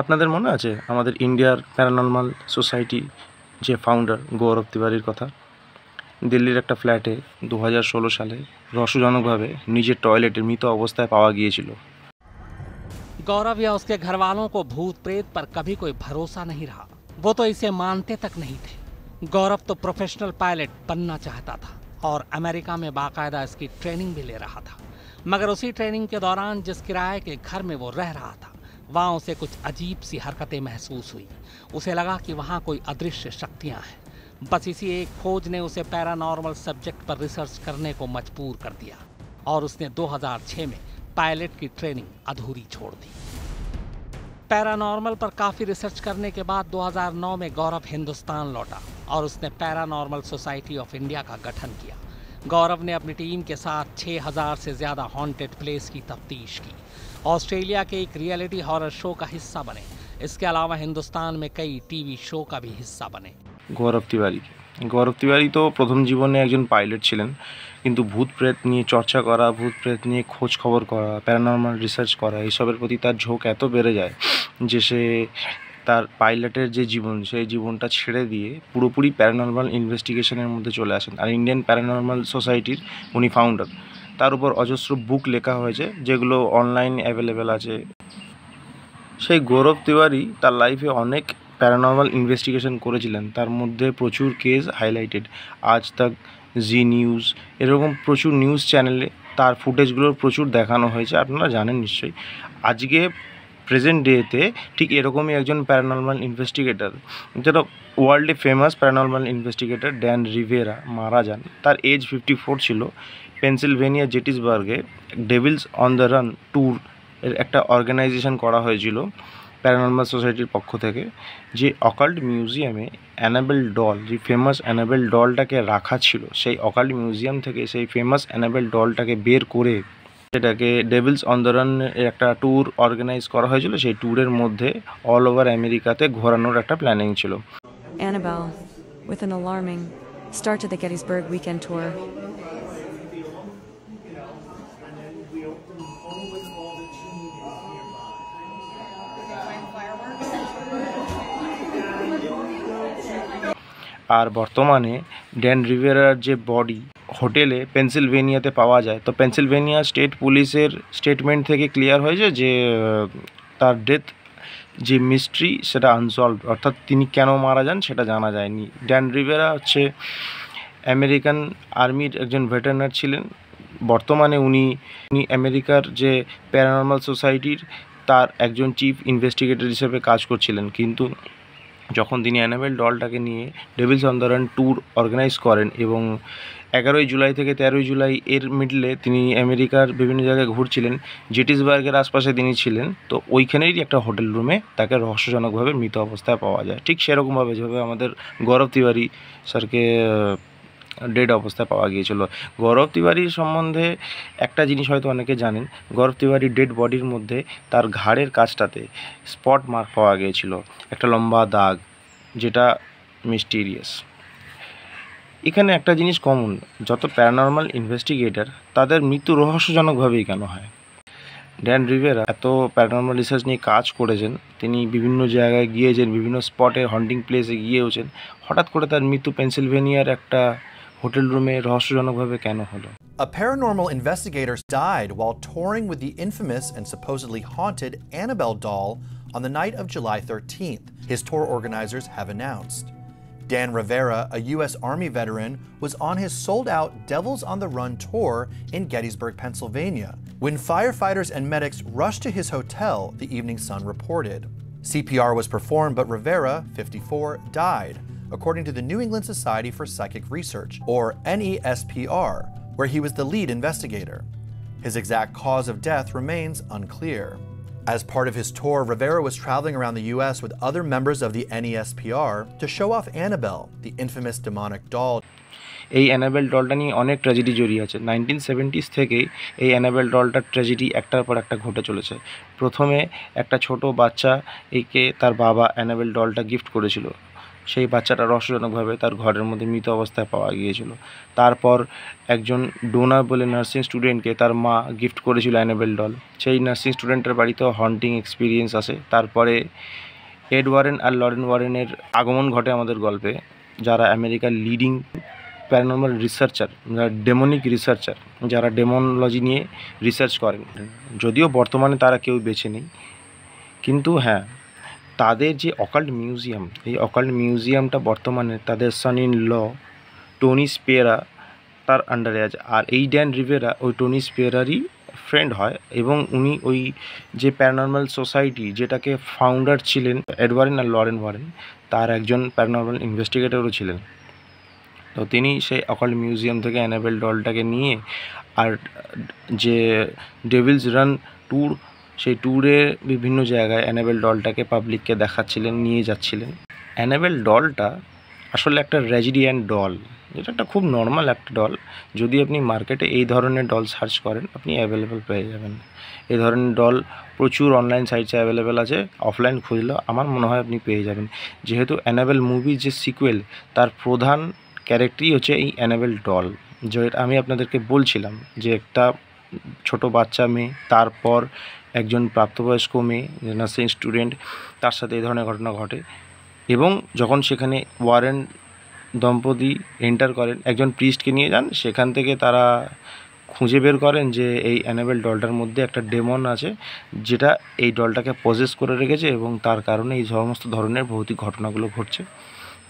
আপনাদের মনে আছে আমাদের ইন্ডিয়ার প্যারানর্মাল সোসাইটি যে ফাউন্ডার গৌরব তিওয়ারির কথা? দিল্লির একটা ফ্ল্যাটে 2016 সালে রহস্যজনকভাবে নিজের টয়লেটে মৃত অবস্থায় পাওয়া গিয়েছিল। गौरव या उसके घर वालों को भूत प्रेत पर कभी कोई भरोसा नहीं रहा। वो तो इसे मानते तक नहीं थे। गौरव तो प्रोफेशनल पायलट बनना चाहता था और अमेरिका में बाकायदा इसकी ट्रेनिंग भी ले रहा था। मगर उसी ट्रेनिंग के दौरान जिस किराए के घर में वो रह रहा था, वहाँ उसे कुछ अजीब सी हरकतें महसूस हुई। उसे लगा कि वहाँ कोई अदृश्य शक्तियाँ हैं। बस इसी एक खोज ने उसे पैरानॉर्मल सब्जेक्ट पर रिसर्च करने को मजबूर कर दिया और उसने 2006 में पायलट की ट्रेनिंग अधूरी छोड़ दी। पैरानॉर्मल पर काफ़ी रिसर्च करने के बाद 2009 में गौरव हिंदुस्तान लौटा और उसने पैरानॉर्मल सोसाइटी ऑफ इंडिया का गठन किया। गौरव ने अपनी टीम के साथ 6000 से ज़्यादा हॉन्टेड प्लेस की तफ्तीश की। ऑस्ट्रेलिया के एक रियलिटी हॉरर शो का हिस्सा बने। इसके अलावा हिंदुस्तान में कई टीवी शो का भी हिस्सा बने। গৌরব তিওয়ারি তো প্রথম জীবনে একজন পাইলট ছিলেন, কিন্তু ভূত প্রেত নিয়ে চর্চা করা, ভূত প্রেত নিয়ে খোঁজ খবর করা, প্যারানর্মাল রিসার্চ করা, এইসবের প্রতি তার ঝোঁক এত বেড়ে যায় যে সে তার পাইলটের যে জীবন, সেই জীবনটা ছেড়ে দিয়ে পুরোপুরি প্যারানর্মাল ইনভেস্টিগেশনের মধ্যে চলে আসেন। আর ইন্ডিয়ান প্যারানর্মাল সোসাইটির উনি ফাউন্ডার। তার উপর অজস্র বুক লেখা হয়েছে, যেগুলো অনলাইন অ্যাভেলেবেল আছে। সেই গৌরব তিওয়ারি তার লাইফে অনেক প্যারানর্মাল ইনভেস্টিগেশন করেছিলেন, তার মধ্যে প্রচুর কেস হাইলাইটেড। আজ তাক, জি নিউজ, এরকম প্রচুর নিউজ চ্যানেলে তার ফুটেজগুলোর প্রচুর দেখানো হয়েছে, আপনারা জানেন নিশ্চয়ই। আজকে প্রেজেন্ট ডেতে ঠিক এরকমই একজন প্যারানর্মাল ইনভেস্টিগেটর, যেটা ওয়ার্ল্ডে famous paranormal investigator Dan Rivera মারা যান। তার এজ 54 ছিল। পেনসিলভেনিয়া জেটিসবার্গে devils on the run tour এর একটা অর্গানাইজেশন করা হয়েছিল প্যারানর্মাল সোসাইটির পক্ষ থেকে, যে অকাল্ট মিউজিয়ামে অ্যানাবেল ডল, যে ফেমাস অ্যানাবেল ডলটাকে রাখা ছিল, সেই অকাল্ট মিউজিয়াম থেকে সেই ফেমাস অ্যানাবেল ডলটাকে বের করে সেটাকে ডেভিলস অন দ্য রান এর একটা ট্যুর অর্গানাইজ করা হয়েছিল। সেই ট্যুরের মধ্যে অল ওভার আমেরিকাতে ঘোরানোর একটা প্ল্যানিং ছিল। Annabelle, with an alarming start to the Gettysburg weekend tour. আর বর্তমানে ড্যান রিভেরার যে বডি হোটেলে পেনসিলভেনিয়াতে পাওয়া যায়, তো পেনসিলভেনিয়া স্টেট পুলিশের স্টেটমেন্ট থেকে ক্লিয়ার হয়েছে যে তার ডেথ যে মিস্ট্রি সেটা আনসলভড, অর্থাৎ তিনি কেন মারা যান সেটা জানা যায়নি। ড্যান রিভেরা হচ্ছে আমেরিকান আর্মির একজন ভেটেরানার ছিলেন। বর্তমানে উনি আমেরিকার যে প্যারানর্মাল সোসাইটির তার একজন চিফ ইনভেস্টিগেটর হিসেবে কাজ করছিলেন। কিন্তু যখন তিনি অ্যানাবেল ডলটাকে নিয়ে devils on the run tour organise করেন এবং 11ই জুলাই থেকে 13ই জুলাই এর মিডলে তিনি আমেরিকার বিভিন্ন জায়গায় ঘুরছিলেন, জেটিসবার্গের আশপাশে তিনি ছিলেন, তো ওইখানেরই একটা হোটেল রুমে তাকে রহস্যজনকভাবে মৃত অবস্থায় পাওয়া যায়। ঠিক সেরকমভাবে যেভাবে আমাদের গৌরব তিওয়ারি স্যারকে ডেড অবস্থায় পাওয়া গিয়েছিল। গৌরব তিওয়ারির সম্বন্ধে একটা জিনিস হয়তো অনেকে জানেন, গৌরব তিওয়ারির ডেড বডির মধ্যে তার ঘাড়ের কাছটাতে স্পট মার্ক পাওয়া গিয়েছিল, একটা লম্বা দাগ, যেটা মিস্টিরিয়াস। এখানে একটা জিনিস কমন, যত প্যারানর্মাল ইনভেস্টিগেটর তাদের মৃত্যু রহস্যজনকভাবেই কেন হয়? ড্যান রিভেরা এত প্যারানর্মাল রিসার্চ নিয়ে কাজ করেছেন, তিনি বিভিন্ন জায়গায় গিয়েছেন, বিভিন্ন স্পটে হন্টিং প্লেসে গিয়েওছেন, হঠাৎ করে তার মৃত্যু পেনসিলভেনিয়ার একটা হোটেল রুমে রহস্যজনকভাবে কেন হলো? A paranormal investigator died while touring with the infamous and supposedly haunted Annabelle doll on the night of July 13th, his tour organizers have announced. Dan Rivera, a U.S. Army veteran, was on his sold-out Devils on the Run tour in Gettysburg, Pennsylvania, when firefighters and medics rushed to his hotel, the Evening Sun reported. CPR was performed, but Rivera, 54, died, according to the New England Society for Psychic Research, or NESPR, where he was the lead investigator. His exact cause of death remains unclear. As part of his tour, Rivera was traveling around the U.S. with other members of the NESPR to show off Annabelle, the infamous demonic doll. এই enable ডলটা নিয়ে অনেক tragedy জড়িয়ে আছে। 1970s থেকেই এই enable ডলটার tragedy একটার পর একটা ঘটে চলেছে। প্রথমে একটা ছোট বাচ্চা একে তার বাবা অ্যানাবেল ডলটা গিফট করেছিল, সেই বাচ্চাটা রহস্যজনকভাবে তার ঘরের মধ্যে মৃত অবস্থায় পাওয়া গিয়েছিল। তারপর একজন ডোনা বলে নার্সিং স্টুডেন্টকে তার মা গিফট করেছিল অ্যানাবেল ডল। সেই নার্সিং স্টুডেন্টের বাড়িতেও হন্টিং এক্সপিরিয়েন্স আসে। তারপরে এড ওয়ারেন আর লরেন ওয়ারেনের আগমন ঘটে আমাদের গল্পে, যারা আমেরিকার leading paranormal researcher, demonic researcher, যারা ডেমোনলজি নিয়ে রিসার্চ করেন। যদিও বর্তমানে তারা কেউ বেঁচে নেই, কিন্তু হ্যাঁ, তাদের যে অকাল্ট মিউজিয়াম, এই অকাল্ট মিউজিয়ামটা বর্তমানে তাদের সন ইন ল টনি স্পেরা তার আন্ডারে আছে। আর এই ড্যান রিভেরা ওই টনি স্পেরারই ফ্রেন্ড হয়, এবং উনি ওই যে প্যারানর্মাল সোসাইটি যেটাকে ফাউন্ডার ছিলেন এড ওয়ারেন আর লরেন ওয়ারেন, তার একজন প্যারানর্মাল ইনভেস্টিগেটরও ছিলেন। তো তিনি সেই অকাল্ট মিউজিয়াম থেকে অ্যানাবেল ডলটাকে নিয়ে, আর যে ডেভিলস রান ট্যুর, সেই ট্যুরে বিভিন্ন জায়গায় অ্যানাবেল ডলটাকে পাবলিককে দেখাচ্ছিলেন, নিয়ে যাচ্ছিলেন। অ্যানাবেল ডলটা আসলে একটা রেজিডিয়ান ডল, যেটা একটা খুব নর্মাল একটা ডল। যদি আপনি মার্কেটে এই ধরনের ডল সার্চ করেন, আপনি অ্যাভেলেবেল পেয়ে যাবেন। এই ধরনের ডল প্রচুর অনলাইন সাইটসে অ্যাভেলেবেল আছে, অফলাইন খুঁজলেও আমার মনে হয় আপনি পেয়ে যাবেন। যেহেতু অ্যানাবেল মুভির যে সিকুয়েল, তার প্রধান ক্যারেক্টারই হচ্ছে এই অ্যানাবেল ডল। যেটা আমি আপনাদেরকে বলছিলাম যে একটা ছোট বাচ্চা মেয়ে, তারপর একজন প্রাপ্তবয়স্ক মেয়ে নার্সিং স্টুডেন্ট, তার সাথে এই ধরনের ঘটনা ঘটে। এবং যখন সেখানে ওয়ারেন দম্পতি এন্টার করেন, একজন প্রিস্টকে নিয়ে যান, সেখান থেকে তারা খুঁজে বের করেন যে এই অ্যানাবেল ডলটার মধ্যে একটা ডেমন আছে, যেটা এই ডলটাকে পজেস করে রেখেছে, এবং তার কারণে এই সমস্ত ধরনের ভৌতিক ঘটনাগুলো ঘটছে।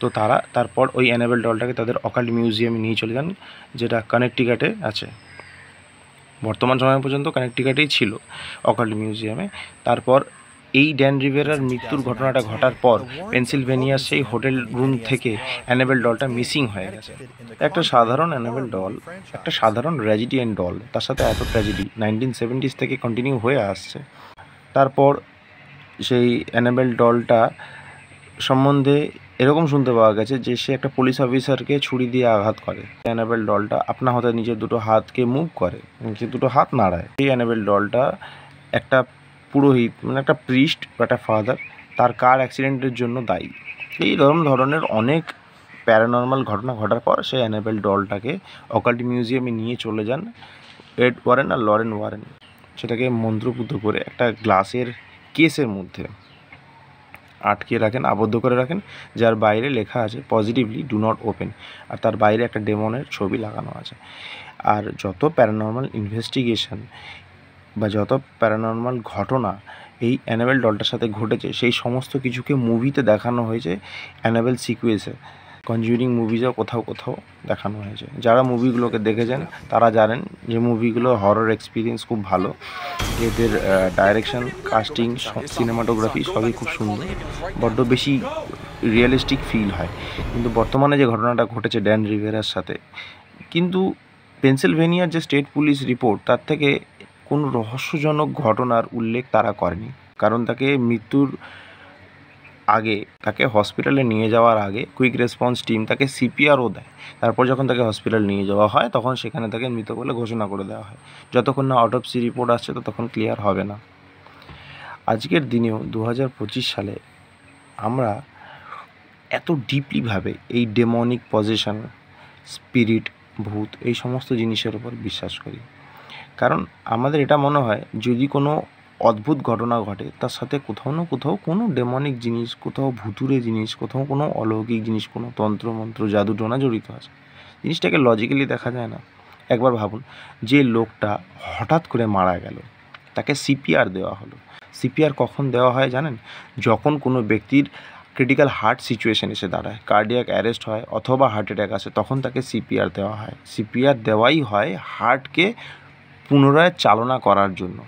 তো তারা তারপর ওই অ্যানাবেল ডলটাকে তাদের অকাল্ট মিউজিয়ামে নিয়ে চলে যান, যেটা কানেকটিকাটে আছে। বর্তমান সময় পর্যন্ত কানেকটিকাটেই ছিল অকাল্ট মিউজিয়ামে। তারপর এই ড্যান রিভেরার মৃত্যুর ঘটনাটা ঘটার পর পেনসিলভেনিয়ার সেই হোটেল রুম থেকে অ্যানাবেল ডলটা মিসিং হয়ে গেছে। একটা সাধারণ অ্যানাবেল ডল, একটা সাধারণ রেজিডিয়ান ডল, তার সাথে এত ট্র্যাজেডি 1970s থেকে কন্টিনিউ হয়ে আসছে। তারপর সেই অ্যানাবেল ডলটা সম্বন্ধে এরকম শুনতে পাওয়া গেছে যে সে একটা পুলিশ অফিসারকে ছুরি দিয়ে আঘাত করে। অ্যানাবেল ডলটা আপনা হতে নিজের দুটো হাতকে মুভ করে, নিজের দুটো হাত নাড়ায়। এই অ্যানাবেল ডলটা একটা পুরোহিত, মানে একটা প্রিস্ট বা একটা ফাদার, তার কার অ্যাক্সিডেন্টের জন্য দায়ী। এই ধরনের অনেক প্যারানর্মাল ঘটনা ঘটার পর সেই অ্যানাবেল ডলটাকে অকাল্ট মিউজিয়ামে নিয়ে চলে যান এড ওয়ারেন আর লরেন ওয়ারেন। সেটাকে মন্ত্রপুত করে একটা গ্লাসের কেসের মধ্যে আটকে রাখেন, আবদ্ধ করে রাখেন, যার বাইরে লেখা আছে পজিটিভলি ডু নট ওপেন, আর তার বাইরে একটা ডেমনের ছবি লাগানো আছে। আর যত প্যারানর্মাল ইনভেস্টিগেশন বা যত প্যারানর্মাল ঘটনা এই অ্যানাবেল ডলটার সাথে ঘটেছে, সেই সমস্ত কিছুকে মুভিতে দেখানো হয়েছে অ্যানাবেল সিকুয়েন্সে। কনজিউরিং মুভিজও কোথাও কোথাও দেখানো হয়েছে। যারা মুভিগুলোকে দেখেছেন তারা জানেন যে মুভিগুলো হরর এক্সপিরিয়েন্স খুব ভালো। এদের ডাইরেকশন, কাস্টিং, সিনেমাটোগ্রাফি সবই খুব সুন্দর, বড্ড বেশি রিয়েলিস্টিক ফিল হয়। কিন্তু বর্তমানে যে ঘটনাটা ঘটেছে ড্যান রিভেরার সাথে, কিন্তু পেনসিলভেনিয়ার যে স্টেট পুলিশ রিপোর্ট, তার থেকে কোনো রহস্যজনক ঘটনার উল্লেখ তারা করেনি। কারণ তাকে মৃত্যুর আগে, তাকে হসপিটালে নিয়ে যাওয়ার আগে কুইক রেসপন্স টিম তাকে সিপিআরও দেয়। তারপর যখন তাকে হসপিটাল নিয়ে যাওয়া হয়, তখন সেখানে তাকে মৃত বলে ঘোষণা করে দেওয়া হয়। যতক্ষণ না অটোপসি রিপোর্ট আসছে ততক্ষণ ক্লিয়ার হবে না। আজকের দিনেও 2025 সালে আমরা এত ডিপলিভাবে এই ডেমনিক পজেশন, স্পিরিট, ভূত, এই সমস্ত জিনিসের উপর বিশ্বাস করি। কারণ আমাদের এটা মনে হয় যদি কোনো অদ্ভুত ঘটনা ঘটে, তার সাথে কোথাও না কোথাও কোনো ডেমনিক জিনিস, কোথাও ভুতুরে জিনিস, কোথাও কোনো অলৌকিক জিনিস, কোনো তন্ত্রমন্ত্র, জাদুটোনা জড়িত আছে। জিনিসটাকে লজিক্যালি দেখা যায় না। একবার ভাবুন, যে লোকটা হঠাৎ করে মারা গেল, তাকে সিপিআর দেওয়া হলো। সিপিআর কখন দেওয়া হয় জানেন? যখন কোনো ব্যক্তির ক্রিটিক্যাল হার্ট সিচুয়েশন এসে দাঁড়ায়, কার্ডিয়াক অ্যারেস্ট হয় অথবা হার্ট অ্যাটাক আসে, তখন তাকে সিপিআর দেওয়া হয়। সিপিআর দেওয়াই হয় হার্টকে পুনরায় চালনা করার জন্য।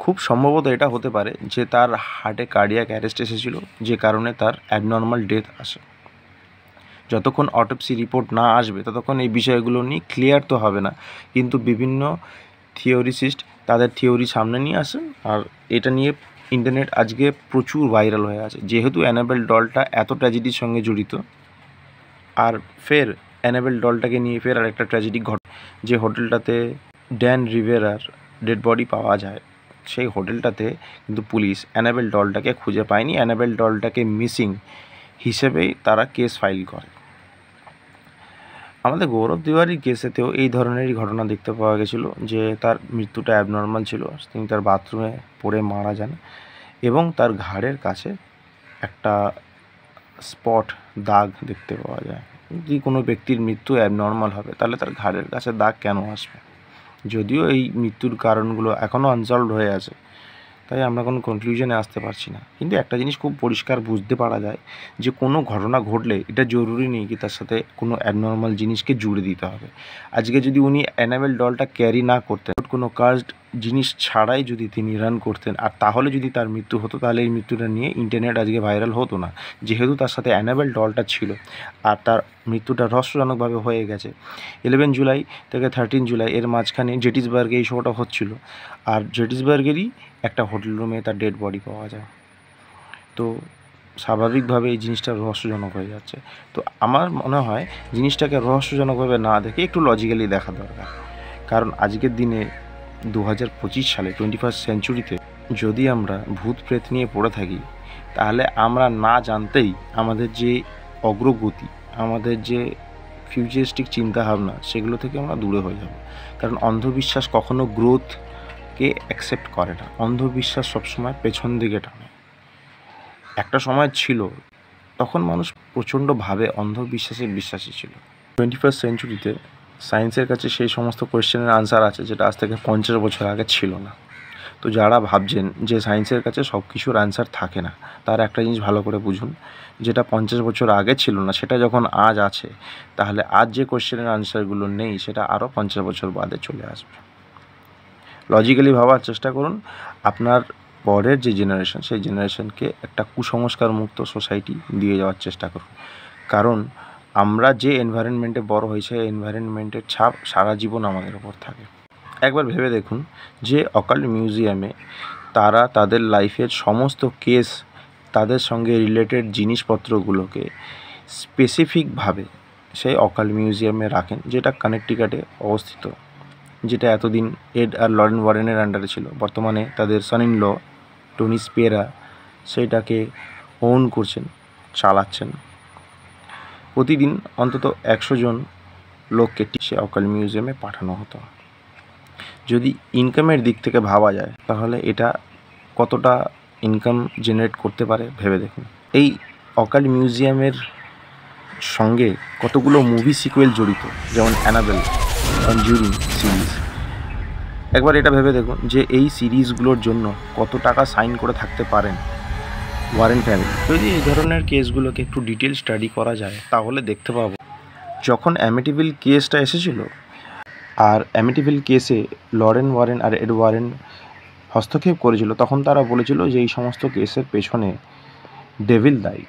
খুব সম্ভবত এটা হতে পারে যে তার হার্টে কার্ডিয়াক অ্যারেস্ট এসেছিল, যে কারণে তার অ্যাবনর্মাল ডেথ আসে। যতক্ষণ অটোপসি রিপোর্ট না আসবে ততক্ষণ এই বিষয়গুলো নিয়ে ক্লিয়ার তো হবে না। কিন্তু বিভিন্ন থিওরিসিস্ট তাদের থিওরি সামনে নিয়ে আসেন, আর এটা নিয়ে ইন্টারনেট আজকে প্রচুর ভাইরাল হয়ে আছে। যেহেতু অ্যানাবেল ডলটা এত ট্র্যাজেডির সঙ্গে জড়িত, আর ফের অ্যানাবেল ডলটাকে নিয়ে ফের আর একটা ট্র্যাজেডি ঘটে। যে হোটেলটাতে ড্যান রিভেরার ডেড বডি পাওয়া যায়, সেই হোটেলটাতে কিন্তু পুলিশ অ্যানাবেল ডলটাকে খুঁজে পায়নি। অ্যানাবেল ডলটাকে মিসিং হিসেবেই তারা কেস ফাইল করে। আমাদের গৌরব তিওয়ারির কেসেতেও এই ধরনেরই ঘটনা দেখতে পাওয়া গেছিলো যে তার মৃত্যুটা অ্যাবনর্মাল ছিল। তিনি তার বাথরুমে পড়ে মারা যান এবং তার ঘাড়ের কাছে একটা স্পট দাগ দেখতে পাওয়া যায়। যদি কোনো ব্যক্তির মৃত্যু অ্যাবনর্মাল হবে তাহলে তার ঘাড়ের কাছে দাগ কেন আসবে? যদিও এই মৃত্যুর কারণগুলো এখনও আনসলভড হয়ে আছে, তাই আমরা কোনো কনক্লুশনে আসতে পারছি না। কিন্তু একটা জিনিস খুব পরিষ্কার বুঝতে পারা যায় যে কোনো ঘটনা ঘটলে এটা জরুরি নেই কি তার সাথে কোনো অ্যাবনর্মাল জিনিসকে জুড়ে দিতে হবে। আজকে যদি উনি অ্যানাবেল ডলটা ক্যারি না করতেন, কোনো কাজড জিনিস ছাড়াই যদি তিনি রান করতেন, আর তাহলে যদি তার মৃত্যু হতো, তাহলে এই মৃত্যুটা নিয়ে ইন্টারনেট আজকে ভাইরাল হতো না। যেহেতু তার সাথে অ্যানাবেল ডলটা ছিল আর তার মৃত্যুটা রহস্যজনকভাবে হয়ে গেছে। 11 জুলাই থেকে 13 জুলাই এর মাঝখানে জেটিসবার্গে এই শোটা হচ্ছিল, আর জেটিসবার্গেরই একটা হোটেল রুমে তার ডেড বডি পাওয়া যায়। তো স্বাভাবিকভাবে এই জিনিসটা রহস্যজনক হয়ে যাচ্ছে। তো আমার মনে হয় জিনিসটাকে রহস্যজনকভাবে না দেখে একটু লজিক্যালি দেখা দরকার। কারণ আজকের দিনে 2025 সালে 21st সেঞ্চুরিতে যদি আমরা ভূত প্রেত নিয়ে পড়ে থাকি, তাহলে আমরা না জানতেই আমাদের যে অগ্রগতি, আমাদের যে ফিউচারিস্টিক চিন্তাভাবনা, সেগুলো থেকে আমরা দূরে হয়ে যাব। কারণ অন্ধবিশ্বাস কখনো গ্রোথকে অ্যাকসেপ্ট করে না। অন্ধবিশ্বাস সবসময় পেছন দিকে টানে। একটা সময় ছিল তখন মানুষ প্রচণ্ডভাবে অন্ধবিশ্বাসে বিশ্বাসী ছিল। 21st সেঞ্চুরিতে সায়েন্সের কাছে সেই সমস্ত কোয়েশ্চেনের আনসার আছে যেটা আজ থেকে 50 বছর আগে ছিল না। তো যারা ভাবছেন যে সায়েন্সের কাছে সব কিছুর আনসার থাকে না, তার একটা জিনিস ভালো করে বুঝুন, যেটা 50 বছর আগে ছিল না সেটা যখন আজ আছে, তাহলে আজ যে কোয়েশ্চেনের আনসারগুলো নেই সেটা আরও 50 বছর বাদে চলে আসবে। লজিক্যালি ভাবার চেষ্টা করুন। আপনার পরের যে জেনারেশন, সেই জেনারেশনকে একটা কুসংস্কার মুক্ত সোসাইটি দিয়ে যাওয়ার চেষ্টা করুন। কারণ আমরা যে এনভায়রনমেন্টে বড় হয়েছে, এই এনভায়রনমেন্টের ছাপ সারা জীবন আমাদের ওপর থাকে। একবার ভেবে দেখুন যে অকাল্ট মিউজিয়ামে তারা তাদের লাইফের সমস্ত কেস, তাদের সঙ্গে রিলেটেড জিনিসপত্রগুলোকে স্পেসিফিকভাবে সেই অকাল্ট মিউজিয়ামে রাখেন, যেটা কানেকটিকাটে অবস্থিত, যেটা এতদিন এড আর লরেন ওয়ারেনের আন্ডারে ছিল। বর্তমানে তাদের সন ইন ল টনি স্পেরা সেইটাকে ওন করছেন, চালাচ্ছেন। প্রতিদিন অন্তত 100 জন লোককে সে অকাল্ট মিউজিয়ামে পাঠানো হতো। যদি ইনকামের দিক থেকে ভাবা যায় তাহলে এটা কতটা ইনকাম জেনারেট করতে পারে ভেবে দেখুন। এই অকাল্ট মিউজিয়ামের সঙ্গে কতগুলো মুভি সিকুয়েল জড়িত, যেমন অ্যানাবেল, কনজুরিং সিরিজ। একবার এটা ভেবে দেখুন যে এই সিরিজগুলোর জন্য কত টাকা সাইন করে থাকতে পারেন ওয়ারেন ফ্যামিলি। যদি এই ধরনের কেসগুলোকে একটু ডিটেল স্টাডি করা যায় তাহলে দেখতে পাবো, যখন অ্যামিটিভিল কেসটা এসেছিল আর অ্যামিটিভিল কেসে লরেন ওয়ারেন আর এড ওয়ারেন হস্তক্ষেপ করেছিল, তখন তারা বলেছিল যে এই সমস্ত কেসের পেছনে ডেভিল দায়ী।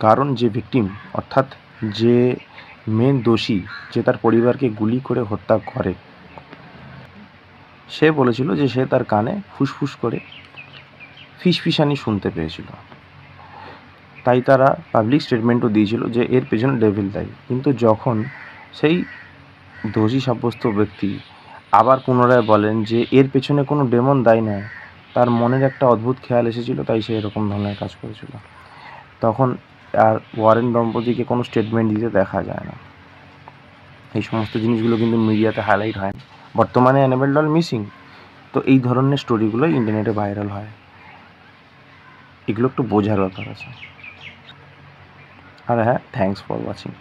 কারণ যে ভিকটিম, অর্থাৎ যে মেন দোষী, যে তার পরিবারকে গুলি করে হত্যা করে, সে বলেছিল যে সে তার কানে ফুসফুস করে ফিসফিসানি শুনতে পেয়েছিল। তাই তারা পাবলিক স্টেটমেন্টও দিয়েছিল যে এর পেছনে ডেভিল দায়ী। কিন্তু যখন সেই দোষী সাব্যস্ত ব্যক্তি আবার পুনরায় বলেন যে এর পেছনে কোনো ডেমন দায়ী নয়, তার মনের একটা অদ্ভুত খেয়াল এসেছিল, তাই সে এরকম ধরনের কাজ করেছিল। তখন আর ওয়ারেন দম্পতিকে কোনো স্টেটমেন্ট দিতে দেখা যায় না। এই সমস্ত জিনিসগুলো কিন্তু মিডিয়াতে হাইলাইট হয় না। বর্তমানে অ্যানাবেল ডল মিসিং, তো এই ধরনের স্টোরিগুলো ইন্টারনেটে ভাইরাল হয়। এগুলো একটু বোঝার ব্যাপার আছে। আর হ্যাঁ, থ্যাঙ্কস ফর ওয়াচিং।